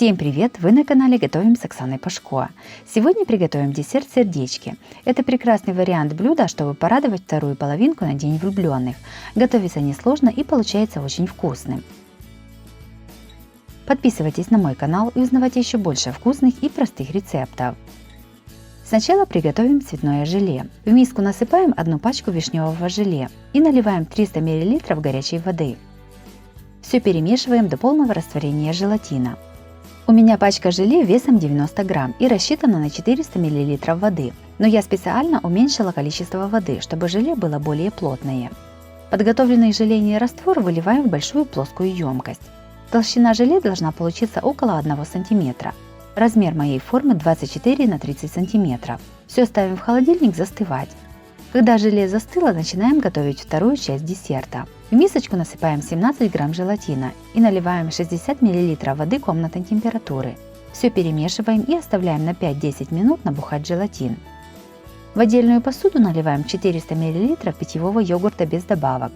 Всем привет! Вы на канале Готовим с Оксаной Пашко. Сегодня приготовим десерт сердечки. Это прекрасный вариант блюда, чтобы порадовать вторую половинку на День влюбленных. Готовится несложно и получается очень вкусным. Подписывайтесь на мой канал и узнавайте еще больше вкусных и простых рецептов. Сначала приготовим цветное желе. В миску насыпаем одну пачку вишневого желе и наливаем 300 мл горячей воды. Все перемешиваем до полного растворения желатина. У меня пачка желе весом 90 грамм и рассчитана на 400 мл воды, но я специально уменьшила количество воды, чтобы желе было более плотное. Подготовленный желейный раствор выливаем в большую плоскую емкость. Толщина желе должна получиться около 1 см. Размер моей формы 24 на 30 см. Все ставим в холодильник застывать. Когда желе застыло, начинаем готовить вторую часть десерта. В мисочку насыпаем 17 грамм желатина и наливаем 60 мл воды комнатной температуры. Все перемешиваем и оставляем на 5-10 минут набухать желатин. В отдельную посуду наливаем 400 мл питьевого йогурта без добавок.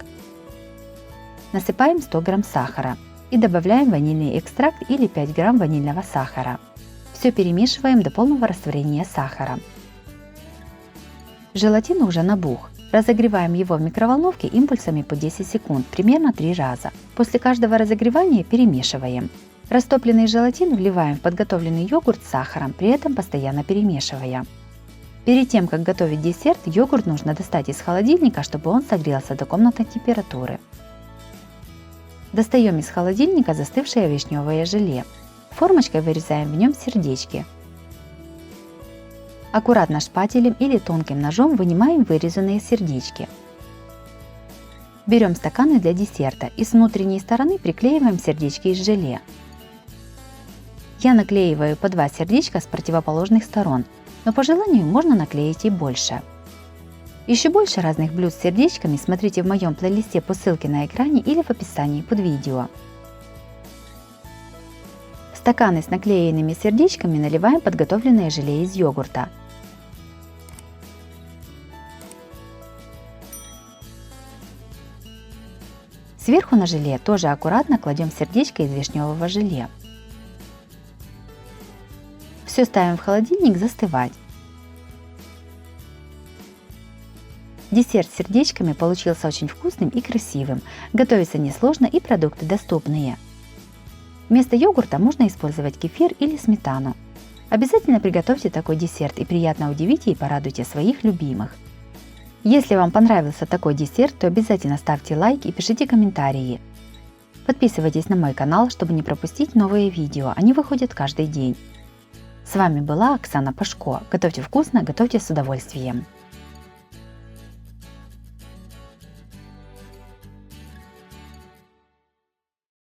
Насыпаем 100 грамм сахара и добавляем ванильный экстракт или 5 грамм ванильного сахара. Все перемешиваем до полного растворения сахара. Желатин уже набух. Разогреваем его в микроволновке импульсами по 10 секунд, примерно 3 раза. После каждого разогревания перемешиваем. Растопленный желатин вливаем в подготовленный йогурт с сахаром, при этом постоянно перемешивая. Перед тем, как готовить десерт, йогурт нужно достать из холодильника, чтобы он согрелся до комнатной температуры. Достаем из холодильника застывшее вишневое желе. Формочкой вырезаем в нем сердечки. Аккуратно шпателем или тонким ножом вынимаем вырезанные сердечки. Берем стаканы для десерта и с внутренней стороны приклеиваем сердечки из желе. Я наклеиваю по 2 сердечка с противоположных сторон, но по желанию можно наклеить и больше. Еще больше разных блюд с сердечками смотрите в моем плейлисте по ссылке на экране или в описании под видео. В стаканы с наклеенными сердечками наливаем подготовленное желе из йогурта. Сверху на желе тоже аккуратно кладем сердечко из вишневого желе. Все ставим в холодильник застывать. Десерт с сердечками получился очень вкусным и красивым. Готовится несложно и продукты доступные. Вместо йогурта можно использовать кефир или сметану. Обязательно приготовьте такой десерт и приятно удивите и порадуйте своих любимых. Если вам понравился такой десерт, то обязательно ставьте лайк и пишите комментарии. Подписывайтесь на мой канал, чтобы не пропустить новые видео, они выходят каждый день. С вами была Оксана Пашко. Готовьте вкусно, готовьте с удовольствием.